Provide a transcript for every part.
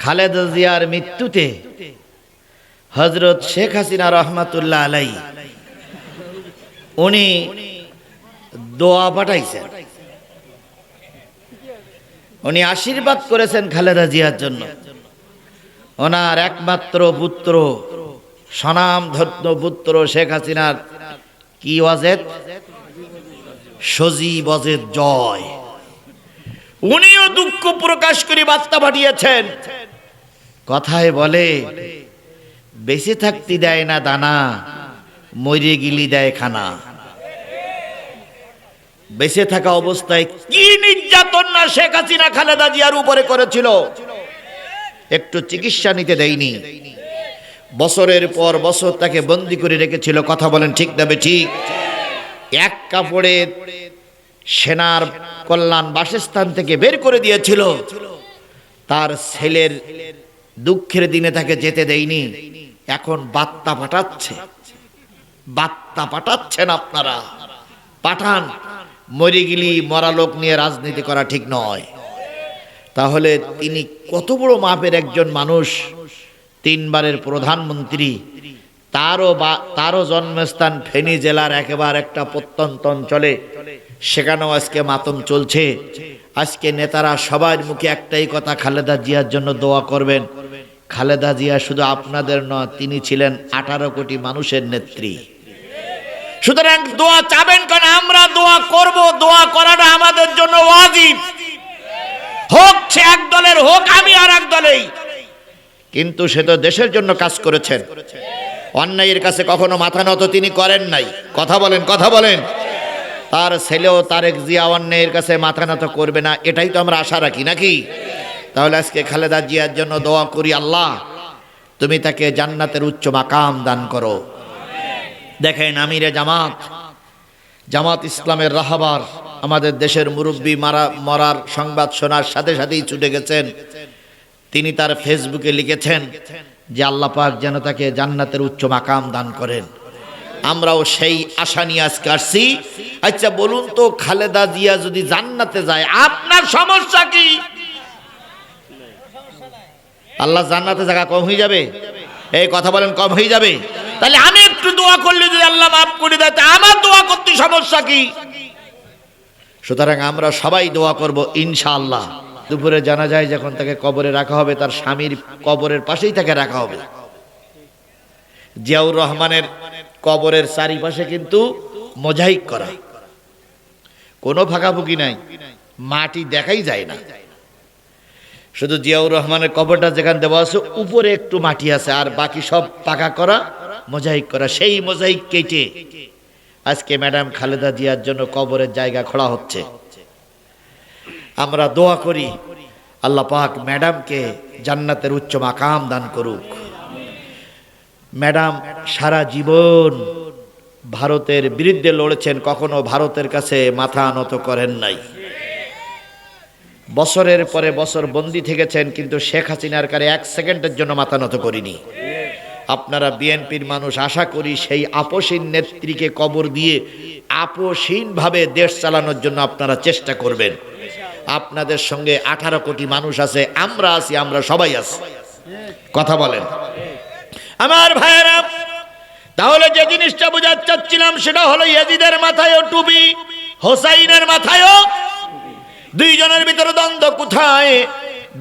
খালেদা জিয়ার মৃত্যুতে হযরত শেখ হাসিনা রহমাতুল্লাহ আলাইহি উনি দোয়া পাঠাইছেন, উনি আশীর্বাদ করেছেন খালেদা জিয়ার জন্য। ওনার একমাত্র পুত্র, স্বনামধন্য পুত্র শেখ হাসিনার কি ওয়াজেদ, সজীব ওয়াজেদ জয়, উনিও দুঃখ প্রকাশ করে বার্তা পাঠিয়েছেন। কথায় বলে, বেঁচে থাকতে দেয় না দানা, মরে গিলি দেয় খানা। বেঁচে থাকা অবস্থায় কি নির্যাতন না শেখ হাসিনা খালেদা জিয়ার উপরে করেছিল, একটু চিকিৎসা নিতে দেয়নি। বছরের পর বছর তাকে বন্দী করে রেখেছিল। কথা বলেন ঠিক না ঠিক? এক কাপড়ে সেনার কল্যাণ বাসস্থান থেকে বের করে দিয়েছিল। তার ছেলের দুঃখের দিনে তাকে যেতে দেয়নি। এখন বার্তা পাঠাচ্ছে, বার্তা পাঠাচ্ছেন আপনারা, পাঠান। মরে গেলি মরা লোক নিয়ে রাজনীতি করা ঠিক নয়। তাহলে তিনি কত বড় মাপের একজন মানুষ, তিনবারের প্রধানমন্ত্রী, তারও জন্মস্থান ফেনী জেলার একেবারে একটা প্রত্যন্ত অঞ্চলে, সেখানেও আজকে মাতম চলছে। আজকে নেতারা সবার মুখে একটাই কথা, খালেদা জিয়ার জন্য দোয়া করবেন। খালেদা জিয়া শুধু আপনাদের নয়, তিনি ছিলেন 18 কোটি মানুষের নেত্রী। সুতরাং দোয়া চাবেন কেন? আমরা দোয়া করব, দোয়া করাটা আমাদের জন্য ওয়াজিব। হোক সে এক দলের, হোক আমি আর এক দলেই, কিন্তু সে তো দেশের জন্য কাজ করেছেন। অন্যায়ের কাছে কখনো মাথা নত তিনি করেন নাই। কথা বলেন, কথা বলেন। তার ছেলেও তারেক জিয়া অন্যায়ের কাছে মাথা নত করবে না, এটাই তো আমরা আশা রাখি, নাকি? তাহলে আজকে খালেদা জিয়ার জন্য দোয়া করি, আল্লাহ তুমি তাকে জান্নাতের উচ্চ মাকাম দান করো। দেখেন, আমিরে জামাত ইসলামের রাহবার, আমাদের দেশের মুরব্বী মরার সংবাদ শোনার সাথে সাথেই ছুটে গেছেন। তিনি তার ফেসবুকে লিখেছেন যে আল্লাহ পাক যেন তাকে জান্নাতের উচ্চ মাকাম দান করেন। আমরাও সেই আশা নিয়ে আজকে আসছি। আচ্ছা বলুন তো, খালেদা জিয়া যদি জান্নাতে যায়, আপনার সমস্যা কি? আল্লাহ জান্নাতে জায়গা কম হয়ে যাবে? এই কথা বলেন, কম হয়ে যাবে? তাহলে আমি একটু দোয়া করলে যদি আল্লাহ মাফ করে দেয়, আমার দোয়া করতে সমস্যা কি? সুতরাং আমরা সবাই দোয়া করব ইনশাআল্লাহ। দুপুরে জানা যায় যখন তাকে কবরে রাখা হবে, তার স্বামীর কবরের পাশেই তাকে রাখা হবে। জিয়াউর রহমানের কবরের চারিপাশে কিন্তু মোজাইক করা, কোনো ফাঁকাফুকি নাই, মাটি দেখাই যায় না। শুধু জিয়াউর রহমানের কবরটা যেখানে দেওয়া আছে উপরে একটু মাটি আছে, আর বাকি সব পাকা করা, মোজাইক করা। সেই মোজাইক কেটে আজকে ম্যাডাম খালেদা জিয়ার জন্য কবরের জায়গা খোলা হচ্ছে। আমরা দোয়া করি আল্লাহ পাক ম্যাডামকে জান্নাতের উচ্চ মাকাম দান করুক। ম্যাডাম সারা জীবন ভারতের বিরুদ্ধে লড়েছেন, কখনো ভারতের কাছে মাথা নত করেন নাই। বছরের পরে বছর বন্দী থেকেছেন, কিন্তু শেখ হাসিনার কারে 1 সেকেন্ডের জন্য মাথা নত করিনি। আপনারা বিএনপির মানুষ, আশা করি সেই আপসীন নেত্রীকে কবর দিয়ে আপসীনভাবে দেশ চালানোর জন্য আপনারা চেষ্টা করবেন। আপনাদের সঙ্গে 18 কোটি মানুষ আছে, আমরা আছি, আমরা সবাই আছি। কথা বলেন আমার ভাইয়েরা। তাহলে যে জিনিসটা বোঝাতে চাচ্ছিলাম সেটা হলো, ইয়াজিদের মাথায়ও টুপি, হোসাইনের মাথায়ও। দুইজনের ভিতরে দ্বন্দ্ব কোথায়?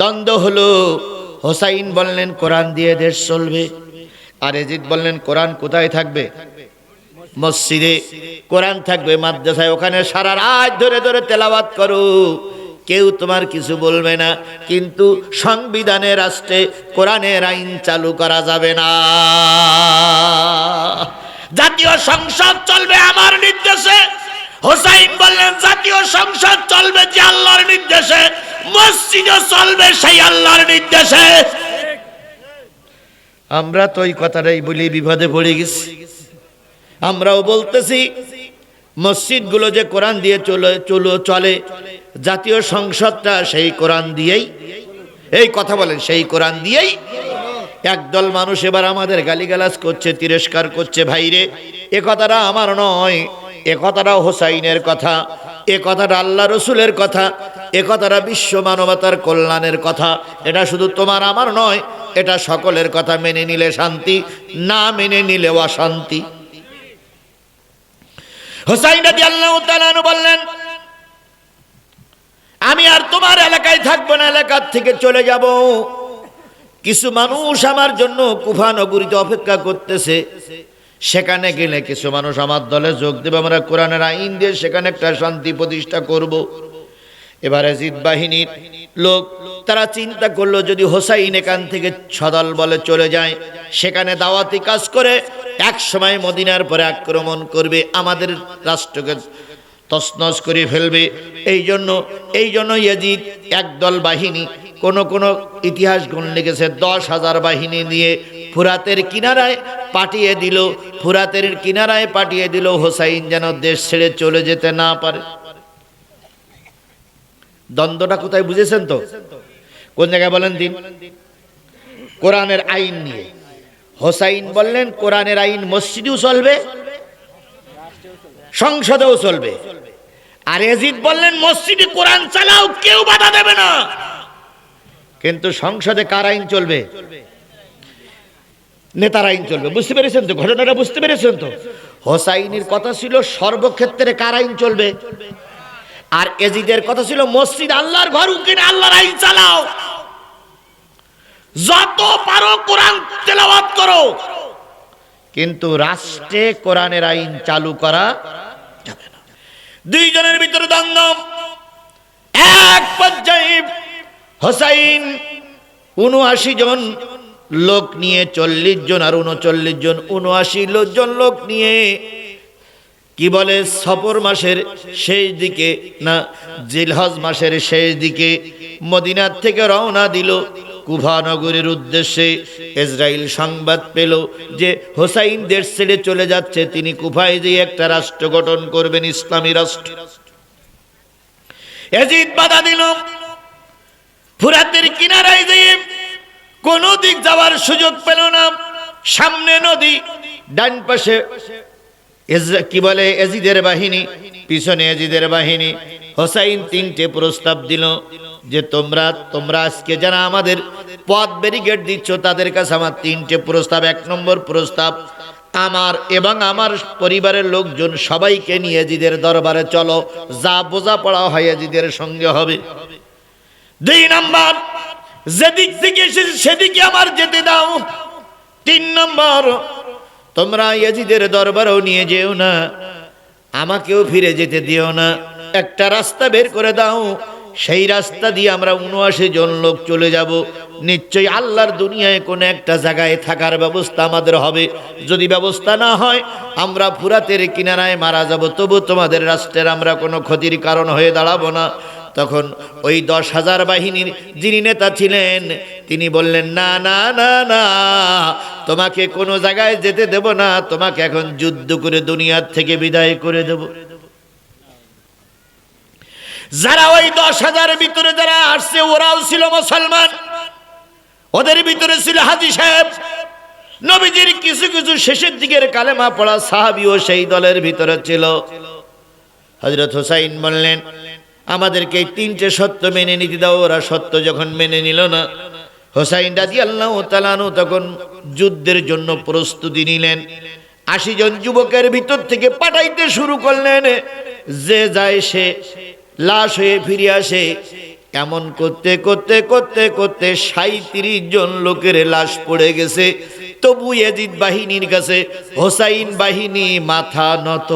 দ্বন্দ্ব হলো, হোসাইন বললেন কোরআন দিয়ে দেশ চলবে, আর ইয়াজিদ বললেন কোরআন কোথায় থাকবে? মসজিদে কোরআন থাকবে, মাদ্রাসায়, ওখানে সারা রাত ধরে ধরে তেলাওয়াত করো, কেউ তোমার কিছু বলবে না। কিন্তু সংবিধানের রাষ্ট্রে কোরআনের আইন চালু করা যাবে না। জাতীয় সংসদ চলবে আমার নির্দেশে। হোসাইন বললেন জাতীয় সংসদ চলবে যে আল্লাহর নির্দেশে, মসজিদও চলবে সেই আল্লাহর নির্দেশে। আমরা তো ওই কথাটাই বলি বিপদে পড়ে গেছি। আমরাও বলতেছি মসজিদগুলো যে কোরআন দিয়ে চলে, জাতীয় সংসদটা সেই কোরআন দিয়েই, এই কথা বলেন, সেই কোরআন দিয়েই। একদল মানুষ এবার আমাদের গালিগালাজ করছে, তিরস্কার করছে। ভাইরে, এ কথাটা আমার নয়, এ কথাটাও হোসাইনের কথা, এ কথাটা আল্লাহ রসুলের কথা। এ কথাটা বিশ্ব মানবতার কল্যাণের কথা। এটা শুধু তোমার আমার নয়, এটা সকলের কথা। মেনে নিলে শান্তি, না মেনে নিলে অশান্তি। হুসাইন রাদিয়াল্লাহু তাআলা আনহু বললেন, আমি আর তোমার এলাকায় থাকবো না, এলাকার থেকে চলে যাব। কিছু মানুষ আমার জন্য কুফা নগরীতে অপেক্ষা করতেছে, সেখানে গেলে কিছু মানুষ আমার দলে যোগ দেবে, আমরা কোরআনের আইন দিয়ে সেখানে একটা শান্তি প্রতিষ্ঠা করব। এবারে জিদ বাহিনীর লোক তারা চিন্তা করলো, যদি হোসাইন এখান থেকে সদল বলে চলে যায়, সেখানে দাওয়াতি কাজ করে এক সময় মদিনার পরে আক্রমণ করবে, আমাদের রাষ্ট্রকে তছনছ করে ফেলবে। এই জন্য ইয়াজিদ একদল বাহিনী, কোন ইতিহাস গুণ লিখেছে 10,000 বাহিনী নিয়ে ফুরাতের কিনারায় পাঠিয়ে দিল। ফুরাতের কিনারায় পাঠিয়ে দিল হোসাইন যেন দেশ ছেড়ে চলে যেতে না পারে। দ্বন্দ্বটা কোথায় বুঝেছেন তো? কোন জায়গায় বলেন দিন? কোরআনের আইন নিয়ে হোসাইন বললেন, কোরআনের আইন মসজিদেও চলবে, সংসদেও চলবে। আর ইয়াজিদ বললেন, মসজিদে কোরআন চালাও, কেউ বাধা দেবে না, কিন্তু সংসদে কার আইন চলবে? নেতার আইন চলবে। বুঝতে পেরেছেন তো? ঘটনাটা বুঝতে পেরেছেন তো? হোসাইনের কথা ছিল সর্বক্ষেত্রে কার আইন চলবে, আর ইয়াজিদের কথা ছিল মসজিদ আল্লাহর ঘর, ওখানে আল্লাহর আইন চালাও, যত পারো কোরআন তেলাওয়াত করো, কিন্তু রাষ্ট্রে কোরআনের আইন চালু করা যাবে না। দুইজনের ভিতরে দ্বন্দ্ব। এক পর্যায়ে হোসাইন ৭৯ জন লোক নিয়ে, 40 জন আর 39 জন, 79 জন লোক নিয়ে, কি বলে, সফর মাসের শেষ দিকে না জিলহজ মাসের শেষ দিকে মদিনার থেকে রওনা দিল কুফা নগরীর উদ্দেশ্যে। ইসরাইল সংবাদ পেল যে হোসাইন দেশ ছেড়ে চলে যাচ্ছে, তিনি কুফায় যেয়ে একটা রাষ্ট্র গঠন করবেন, ইসলামী রাষ্ট্র। ইয়াজিদ বাধা দিল, ফুরাতের কিনারায় যেয়ে কোন দিক যাওয়ার সুযোগ পেল না। সামনে নদী, ডান পাশে কি বলে ইয়াজিদের বাহিনী, পিছনে ইয়াজিদের বাহিনী। হোসাইন 3টে প্রস্তাব দিল যে তোমরা আজকে যারা আমাদের পথ ব্যারিকেড দিচ্ছ, তাদের কাছে আমার 3টে প্রস্তাব। 1 নম্বর প্রস্তাব, আমার এবং আমার পরিবারের লোকজন সবাইকে নিয়ে ইয়াজিদের দরবারে চলো, যা বোঝাপড়া হয় ইয়াজিদের সঙ্গে হবে। 2 নম্বর, যেদিক থেকে এসেছে সেদিকে আমার যেতে দাও। 3 নম্বর, তোমরা ইয়াজিদের দরবারেও নিয়ে যেও না, আমাকেও ফিরে যেতে দিও না, একটা রাস্তা বের করে দাও, সেই রাস্তা দিয়ে আমরা ৭৯ জন লোক চলে যাব। নিশ্চয়ই আল্লাহর দুনিয়ায় কোনো একটা জায়গায় থাকার ব্যবস্থা আমাদের হবে। যদি ব্যবস্থা না হয়, আমরা ফুরাতের কিনারায় মারা যাব, তবু তোমাদের রাষ্ট্রের আমরা কোনো ক্ষতির কারণ হয়ে দাঁড়াবো না। তখন ওই 10,000 বাহিনীর যিনি নেতা ছিলেন, তিনি বললেন, না না না না, তোমাকে কোনো জায়গায় যেতে দেব না, তোমাকে এখন যুদ্ধ করে দুনিয়ার থেকে বিদায় করে দেব। যারা ওই 10,000 ভিতরে যারা আসছে, ওরাও ছিল মুসলমান, ওদের ভিতরে ছিল হাজী সাহেব, নবীজির কিছু কিছু শেষের দিকের কালেমা পড়া সাহাবীও সেই দলের ভিতরে ছিল। হযরত হুসাইন বললেন, আমাদেরকে এই 3টে সত্য মেনে নিতে দাও। ওরা সত্য যখন মেনে নিল না, হুসাইন রাদিয়াল্লাহু তাআলা আনহু তখন যুদ্ধের জন্য প্রস্তুতি নিলেন। 80 জন যুবকের ভিতর থেকে পাঠাইতে শুরু করলেন, যে যায় সে লাশ হয়ে ফিরে আসে। এমন করতে করতে করতে করতে 37 জন লোকের লাশ পড়ে গেছে। তবু ইয়াজিদ বাহিনীর কাছে হোসাইন বাহিনী মাথা নত।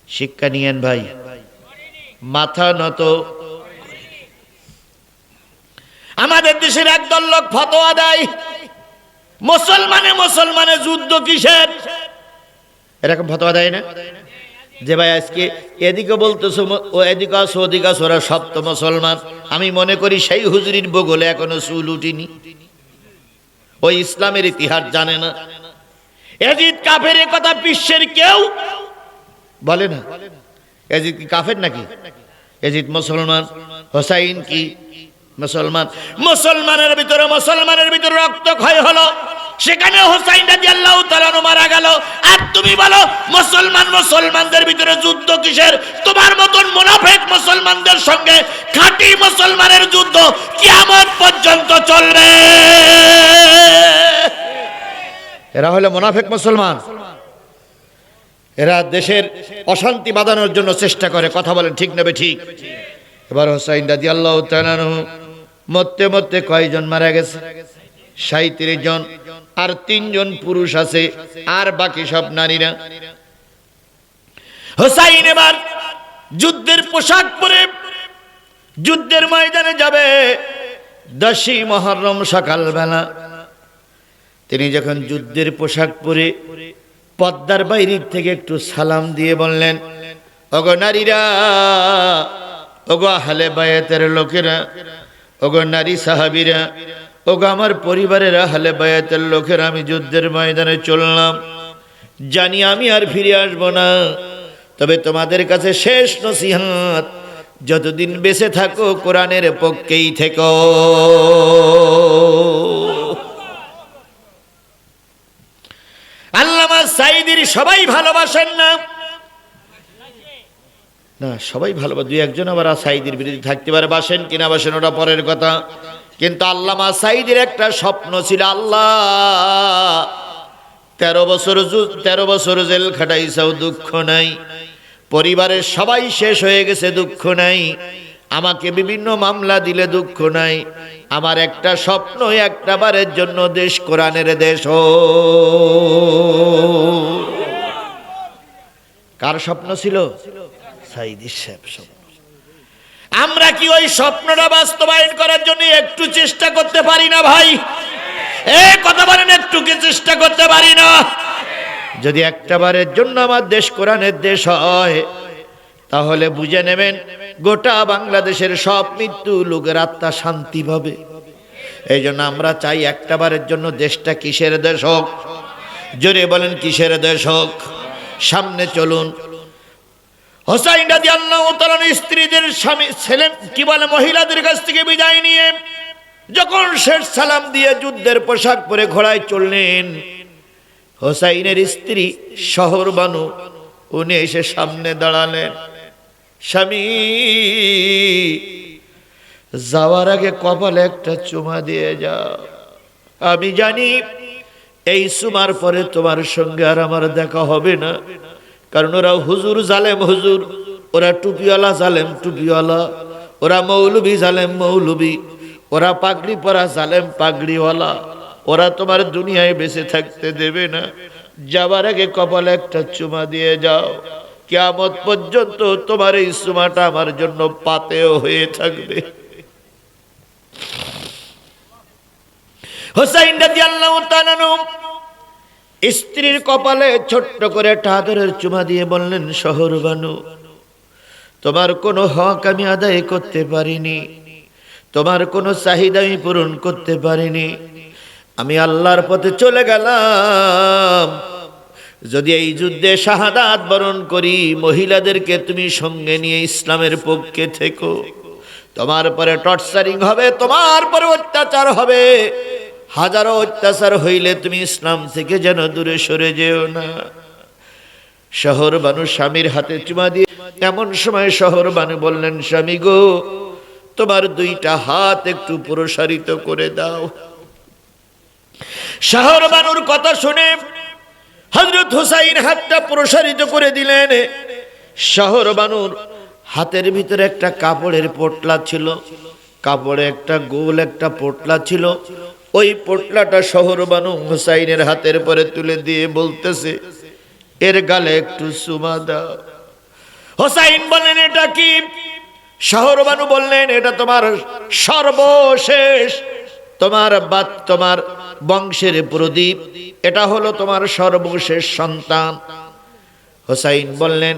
শিক্ষা নিয়েন ভাই, মাথা নত। আমাদের দেশের একদল লোক ফতোয়া দেয়, মুসলমানে যুদ্ধ কিসের, এরকম ফতোয়া দেয় না? যে ভাই আজকে এদিকে বলতেছো ও এদিকে আসো, ওদিকে আসো, ওরা সব তো মুসলমান। আমি মনে করি সেই হুজুরির বগলে এখনো চুল উঠিনি, ওই ইসলামের ইতিহাস জানে না। ইয়াজিদ কাফের, এ কথা বিশ্বের কেউ বলে না। ইয়াজিদ কি কাফের নাকি? ইয়াজিদ মুসলমান। হোসাইন কি মুসলমান? মুসলমানের ভিতরে রক্তক্ষয় হলো। সেখানে হোসাইন রাদিয়াল্লাহু তাআলা আনহু মারা গেল। আর তুমি বলো মুসলমানদের ভিতরে যুদ্ধ কিসের? তোমার মতন মুনাফিক মুসলমানদের সঙ্গে খাঁটি মুসলমানের যুদ্ধ কিয়ামত পর্যন্ত চলবে। এরা হলো মুনাফিক মুসলমান, এরা দেশের অশান্তি বাঁধানোর জন্য চেষ্টা করে। কথা বলেন ঠিক নেবে ঠিক? এবার হোসাইন রাদিয়াল্লাহু তাআলা আনহু মরতে মরতে কয়জন মারা গেছে? 37 জন। আর 3 জন পুরুষ আছে, আর বাকি সব নারীরা। হোসাইন এবার যুদ্ধের পোশাক পরে যুদ্ধের ময়দানে যাবে। 10ই মুহররম সকালবেলা তিনি যখন যুদ্ধের পোশাক পরে পর্দার বাইরের থেকে একটু সালাম দিয়ে বললেন, ওগো নারীরা, ওগো আহলে বায়াতের লোকেরা, ওগো নারী সাহাবীরা, ওগো আমার পরিবারের আহলে বায়াতের লোকেরা, আমি যুদ্ধের ময়দানে চললাম, জানি আমি আর ফিরে আসব না। তবে তোমাদের কাছে শেষ নসিহত, যতদিন বেঁচে থাকো কোরআনের পক্ষেই থেকো। আল্লামা সাঈদীর সবাই ভালোবাসেন না, না সবাই ভালোবাসে, 2-1 জন আবার সাঈদীর বিরোধী থাকতে পারে, বাসেন কিনা বাসেন ওটা পরের কথা। কিন্তু আল্লামা সাঈদীর একটা স্বপ্ন ছিল, আল্লাহ 13 বছর জেল খাটাইছাও, দুঃখ নাই, পরিবারের সবাই শেষ হয়ে গেছে, দুঃখ নাই, আমাকে বিভিন্ন মামলা দিলে দুঃখ নাই, আমার একটা স্বপ্ন, একটা বারের জন্য দেশ কোরআনের দেশ হোক। কার স্বপ্ন ছিল? সাঈদীর সাহেব স্বপ্ন। আমরা কি ওই স্বপ্নটা বাস্তবায়ন করার জন্য একটু চেষ্টা করতে পারি না ভাই? কথা বলেন, একটু কি চেষ্টা করতে পারি না? যদি একটা বারের জন্য আমার দেশ কোরআনের দেশ হয়, তাহলে বুঝে নেবেন গোটা বাংলাদেশের সব মৃত্যু লোকের আত্মা শান্তি পাবে। এই জন্য আমরা চাই একটা বারের জন্য দেশটা কিসের দেশ হোক? জোরে বলেন, কিসের দেশ হোক? সামনে চলুন। হোসাইন রাদিয়াল্লাহু তাআলা স্ত্রীদের স্বামী ছেলে কি বলে মহিলাদের কাছ থেকে বিদায় নিয়ে যখন শেষ সালাম দিয়ে যুদ্ধের পোশাক পরে ঘোড়ায় চললেন, হোসাইনের স্ত্রী শহরবানু উনি এসে সামনে দাঁড়ালেন। স্বামী, যাওয়ার আগে কপালে একটা চুমা দিয়ে যাও, আমি জানি এই চুমার পরে তোমার সঙ্গে আর আমার দেখা হবে না, কারণ ওরা হুজুর জালেম হুজুর, ওরা টুপিওয়ালা জালেম টুপিওয়ালা, ওরা মৌলবি জালেম মৌলবি, ওরা পাগড়ি পরা জালেম পাগড়িওয়ালা, ওরা তোমার দুনিয়ায় বেঁচে থাকতে দেবে না, যাবার আগে কপালে একটা চুমা দিয়ে যাও, কিয়ামত পর্যন্ত তোমার এই চুমাটা আমার জন্য পাতেও হয়ে থাকবে। হোসাইন রাদিয়াল্লাহু তাআলা স্ত্রীর কপালে ছোট্ট করে একটা আদরের চুমা দিয়ে বললেন, শহরবানু, তোমার কোনো হক আমি আদায় করতে পারিনি, তোমার কোনো চাহিদা আমি পূরণ করতে পারিনি, আমি আল্লাহর পথে চলে গেলাম, যদি এই যুদ্ধে শাহাদাত বরণ করি, মহিলাদেরকে তুমি সঙ্গে নিয়ে ইসলামের পক্ষে থেকো, তোমার পরে টর্চারিং হবে, তোমার পরে অত্যাচার হবে, হাজারো অত্যাচার হইলে তুমি ইসলাম থেকে যেন দূরে সরে যেও না। শহরবানু স্বামীর হাতে চুমা দিয়ে এমন সময় শহরবানু বললেন, স্বামী গো, তোমার 2টা হাত একটু প্রসারিত করে দাও। শহরবানুর কথা শুনে হযরত হুসাইন হাতটা প্রসারিত করে দিলেন। শহরবানুর হাতের ভিতরে একটা কাপড়ের পোটলা ছিল, কাপড়ে একটা গোল একটা পোটলা ছিল, ওই পোটলাটা শহরবানু হুসাইনের হাতের পরে তুলে দিয়ে বলতেছে, এর গালে একটু চুমা দাও। হুসাইন বললেন, এটা কি? শহরবানু বললেন, এটা তোমার সর্বশেষ, তোমার বংশের প্রদীপ, এটা হলো তোমার সর্বশেষ সন্তান। হুসাইন বললেন,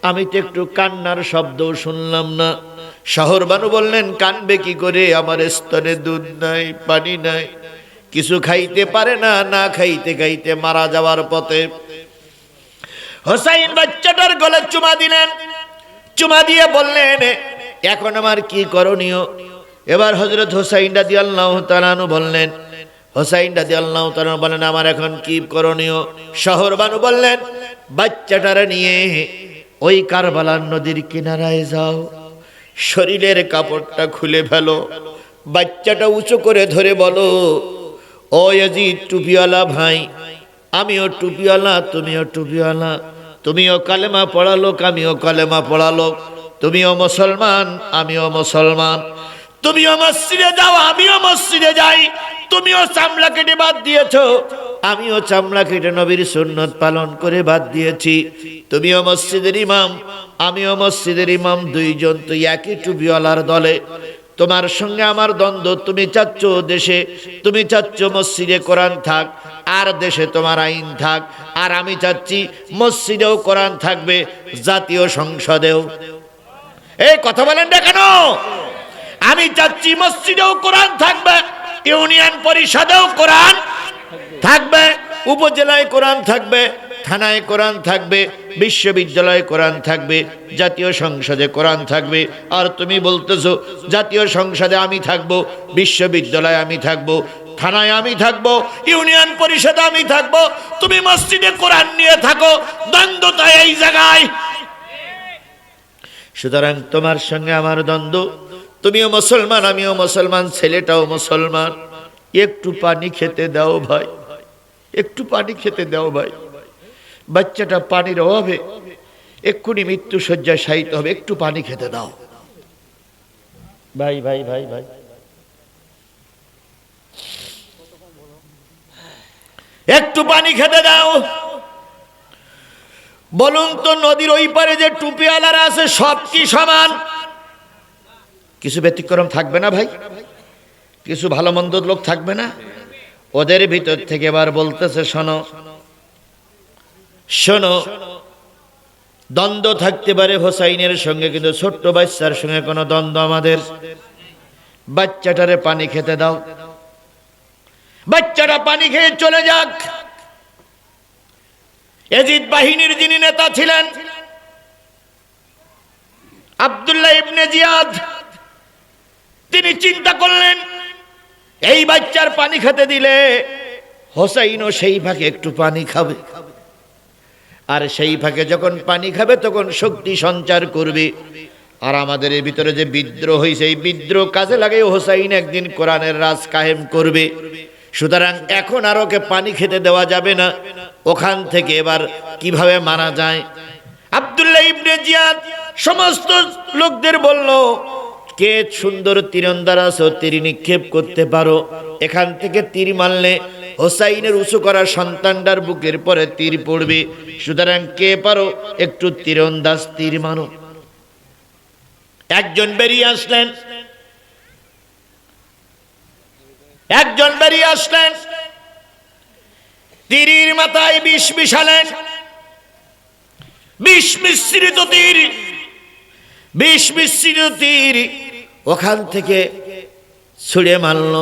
আমি তো একটু কান্নার শব্দ শুনলাম না। শহরবানু বললেন, কানবে কি করে, আমার স্তনে দুধ নাই, পানি নাই, কিছু খাইতে পারে না, না খাইতে খাইতে মারা যাওয়ার পথে। হুসাইন বাচ্চাটার গলায় চুমা দিলেন, চুমা দিয়ে বললেন, এখন আমার কি করণীয়? এবার হযরত হুসাইন রাদিয়াল্লাহু তাআলা আনহু বললেন, হোসাইন রাদিয়াল্লাহু তাআলা বলেন, আমার এখন কি করণীয়? শহর বানু বললেন, বাচ্চাটারে নিয়ে ওই কারবালার নদীর কিনারায় যাও, শরীরের কাপড়টা খুলে ফেলো, বাচ্চাটা উঁচু করে ধরে বলো, ও ইয়াজিদ টুপিওয়ালা ভাই, আমিও টুপিওয়ালা, তুমিও টুপিওয়ালা, তুমিও কালেমা পড়া লোক, আমিও কালেমা পড়া লোক, তুমিও মুসলমান, আমিও মুসলমান, তুমিও মসজিদে যাও, আমিও মসজিদে যাই, তুমিও চামড়া কেটে বাদ দিয়েছো, আমিও চামড়া কেটে নবীর সুন্নত পালন করে বাদ দিয়েছি, তুমিও মসজিদের ইমাম, আমিও মসজিদের ইমাম, দুইজন তো একই টুপিওয়ালার দলে, তোমার সঙ্গে আমার দ্বন্দ্ব, তুমি চাচ্ছ দেশে, তুমি চাচ্ছ মসজিদে কোরআন থাক, আর দেশে তোমার আইন থাক, আর আমি চাচ্ছি মসজিদেও কোরআন থাকবে, জাতীয় সংসদেও। এই কথা বলেন না কেন? আমি চাচ্ছি মসজিদেও কোরআন থাকবে, ইউনিয়ন পরিষদেও কোরআন থাকবে, উপজেলায় কোরআন থাকবে, থানায় কোরআন থাকবে, বিশ্ববিদ্যালয়ে কোরআন থাকবে, জাতীয় সংসদে কোরআন থাকবে। আর তুমি বলতেছো জাতীয় সংসদে আমি থাকবো, বিশ্ববিদ্যালয়ে আমি থাকবো, থানায় আমি থাকবো, ইউনিয়ন পরিষদে আমি থাকবো, তুমি মসজিদে কোরআন নিয়ে থাকো, দ্বন্দ্বতা এই জায়গায়। সুতরাং তোমার সঙ্গে আমার দ্বন্দ্ব, তুমিও মুসলমান, আমিও মুসলমান, ছেলেটাও মুসলমান, একটু পানি খেতে দাও ভাই, একটু পানি খেতে দাও ভাই, বাচ্চাটা পানির অভাবে এক্ষুনি মৃত্যু শয্যায় শায়িত হবে, একটু পানি খেতে দাও ভাই, ভাই ভাই ভাই, একটু পানি খেতে দাও। বলুন তো, নদীর ওই পারে যে টুপিওয়ালারা আছে সব কি সমান? কিছু ব্যতিক্রম থাকবে না ভাই? কিছু ভালো মন্দ লোক থাকবে না? ওদের ভিতর থেকে এবার বলতেছে, শোনো শোনো, দ্বন্দ্ব থাকতে পারে হোসাইনের সঙ্গে, কিন্তু ছোট্ট বাচ্চার সঙ্গে কোনো দ্বন্দ্ব আমাদের। বাচ্চাটারে পানি খেতে দাও, বাচ্চাটা পানি খেয়ে চলে যাক। ইয়াজিদ বাহিনীর যিনি নেতা ছিলেন আব্দুল্লাহ ইবনে জিয়াদ, তিনি চিন্তা করলেন এই বাচ্চার পানি খেতে দিলে হোসাইনও সেই ফাঁকে একটু পানি খাবে, আর সেই ফাঁকে যখন পানি খাবে তখন শক্তি সঞ্চার করবে, আর আমাদের এর ভিতরে যে বিদ্রোহ হয়েছে এই বিদ্রোহ কাজে লাগে হোসাইন একদিন কোরআনের রাজ কায়েম করবে। সুতরাং এখন আর ওকে পানি খেতে দেওয়া যাবে না। ওখান থেকে এবার কিভাবে মারা যায়? আব্দুল্লাহ ইবনে জিয়াদ সমস্ত লোকদের বলল, কে সুন্দর তীরন্দাজ আছো, তীর নিক্ষেপ করতে পারো, এখান থেকে তীর মারলে হোসাইনের উঁচু করা সন্তানটার বুকের পরে তীর পড়বে, সুতরাং কে পারো একটু তীরন্দাজ তীর মারো। একজন বেরিয়ে আসলেন, একজন বেরিয়ে আসলেন, তীরের মাথায় বিষ মিশালেন, বিষ মিশ্রিত তীর, বিষ মিশ্রিত তীর ওখান থেকে ছুঁড়ে মারল।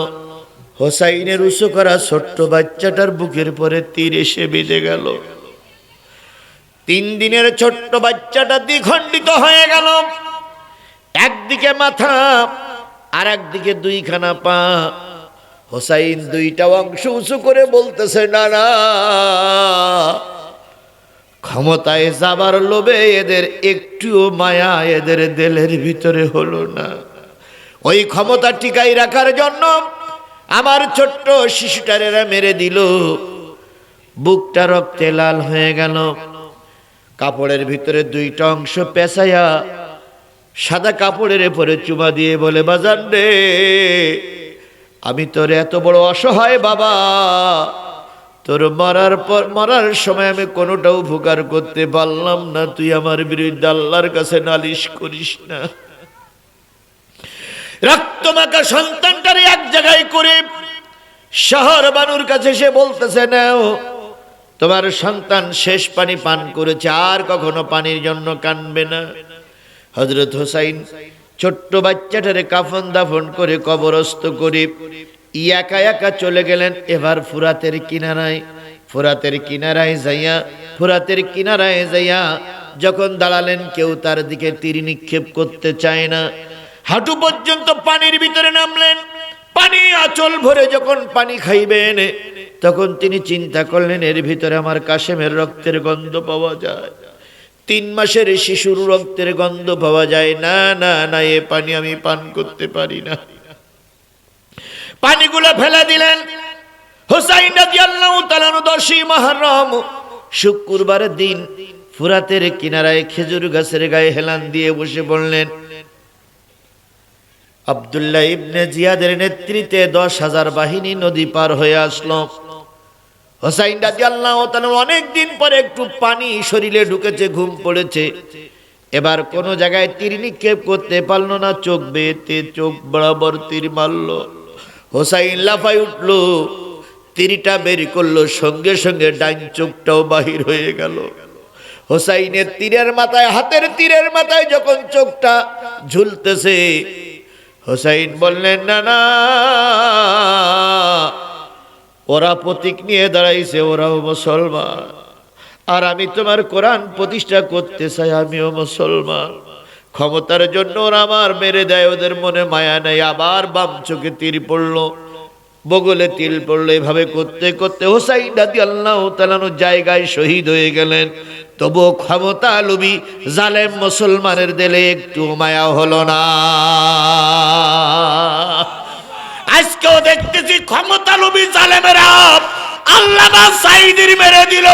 হোসাইনের উঁচু করা ছোট্ট বাচ্চাটার বুকের পরে তীর এসে বেঁধে গেল। 3 দিনের ছোট্ট বাচ্চাটা দ্বিখণ্ডিত হয়ে গেল, একদিকে মাথা আর একদিকে 2খানা পা। হোসাইন 2টা অংশ উঁচু করে বলতেছে, না না, ক্ষমতায় যাবার লোভে এদের একটুও মায়া এদের দিলের ভিতরে হলো না। ওই ক্ষমতা টিকাই রাখার জন্য আমার ছোট্ট শিশুটারেরা মেরে দিল, বুকটা রক্তে লাল হয়ে গেল। কাপড়ের ভিতরে 2টা অংশ পেঁচাইয়া সাদা কাপড়ের উপরে চুমা দিয়ে বলে, বাজান রে, আমি তোর এত বড় অসহায় বাবা, তোর মরার সময় আমি কোনোটা উপকার করতে পারলাম না, তুই আমার বিরুদ্ধে আল্লাহর কাছে নালিশ করিস না। রক্তমাখা সন্তানটারে এক জায়গায় করে শহর বানুর কাছে সে বলতেছে, নাও, তোমার সন্তান শেষ পানি পান করেছে, আর কখনো পানির জন্য কাঁদবে না। হযরত হোসাইন ছোট্ট বাচ্চাটারে কাফন দাফন করে কবরস্থ করে একা একা চলে গেলেন এবার ফুরাতের কিনারায়। ফুরাতের কিনারায় যাইয়া যখন দাঁড়ালেন, কেউ তার দিকে তীর নিক্ষেপ করতে চায় না। হাঁটু পর্যন্ত পানির ভিতরে নামলেন, পানি আঁচল ভরে যখন পানি খাইবেন, তখন তিনি চিন্তা করলেন এর ভিতরে আমার কাশেমের রক্তের গন্ধ পাওয়া যায়, 3 মাসের শিশুর রক্তের গন্ধ পাওয়া যায়। না না না, এ পানি আমি পান করতে পারি না। পানিগুলো ফেলে দিলেন। হুসাইন রাদিয়াল্লাহু তাআলা 10ই মুহররম শুক্রবারের দিন ফুরাতের কিনারায় খেজুর গাছের গায়ে হেলান দিয়ে বসে পড়লেন। আব্দুল্লাহ ইবনে জিয়াদের নেতৃত্বে 10,000 বাহিনী নদী পার হয়ে আসলো। হুসাইন রাদিয়াল্লাহু তাআলা অনেক দিন পরে একটু পানি শরীরে ঢুকেছে, ঘুম পড়েছে। এবার কোন জায়গায় তীর নিক্ষেপ করতে পারলো না, চোখ বেয়েতে চোখ বরাবর তীর মারল। হুসাইন লাফায় উঠল, তীরটা বের করলো, সঙ্গে সঙ্গে ডাইন চোখটাও বাহির হয়ে গেল। হুসাইনের তীরের মাথায়, হাতের তীরের মাথায় যখন চোখটা ঝুলতেছে, হুসাইন বললেন না না, ওরা প্রতীক নিয়ে দাঁড়াইছে, ওরাও মুসলমান, আর আমি তোমার কোরআন প্রতিষ্ঠা করতে চাই, আমিও মুসলমান। ক্ষমতার জন্য ওরা আমার মেরে দেয়, ওদের মনে মায়া নেই। আবার বাম চোখে তীর পড়লো, বগলে তীর পড়লো। এভাবে করতে করতে হুসাইন রাদিয়াল্লাহু তাআলা জায়গায় শহীদ হয়ে গেলেন। তবুও ক্ষমতা লোভী জালেম মুসলমানের দিলে একটু মায়া হলো না। আজকেও দেখতেছি ক্ষমতা লোভী জালেমেরা আল্লামা সাঈদীর মেরে দিল,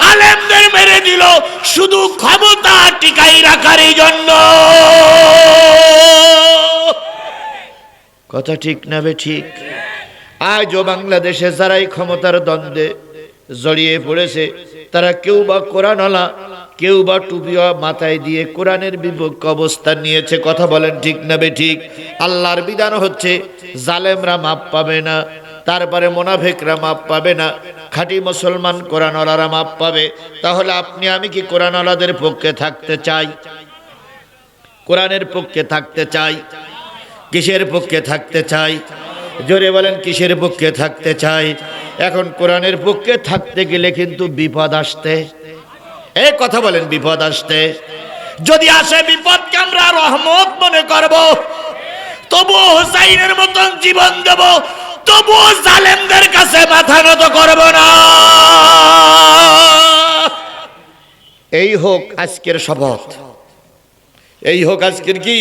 আলেমদের মেরে দিল, শুধু ক্ষমতা টিকাই রাখার জন্য। কথা ঠিক না বে ঠিক? আজও বাংলাদেশে যারাই ক্ষমতার দ্বন্দ্বে জড়িয়ে পড়েছে, তারা কেউ বা কোরআনওয়ালা, কেউ বা টুপিয়া মাথায় দিয়ে কোরআনের বিপক্ষে অবস্থান নিয়েছে। কথা বলেন ঠিক না বে ঠিক? আল্লাহর বিধান হচ্ছে জালেমরা মাপ পাবে না, তারপরে মুনাফিকরা মাপ পাবে না, খাঁটি মুসলমান কোরআনওয়ালারা মাপ পাবে। তাহলে আপনি আমি কি কোরআনওয়ালাদের পক্ষে থাকতে চাই? কোরআনের পক্ষে থাকতে চাই? কিসের পক্ষে থাকতে চাই? জোরে বলেন, কিসের পক্ষে থাকতে চাই? এখন কোরআনের পক্ষে থাকতে গেলে কিন্তু বিপদ আসতে, এই কথা বলেন, বিপদ আসতে। যদি আসে বিপদকে আমরা রহমত মনে করব, তবুও হুসাইনের মতন জীবন দেব, তবুও জালেমদের কাছে মাথা নত করব না। এই হোক আজকের শপথ, এই হোক আজকের কি?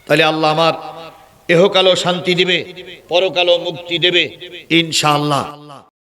তাহলে আল্লাহ আমার এহকালও শান্তি দিবে, পরকালও মুক্তি দেবে ইনশাআল্লাহ।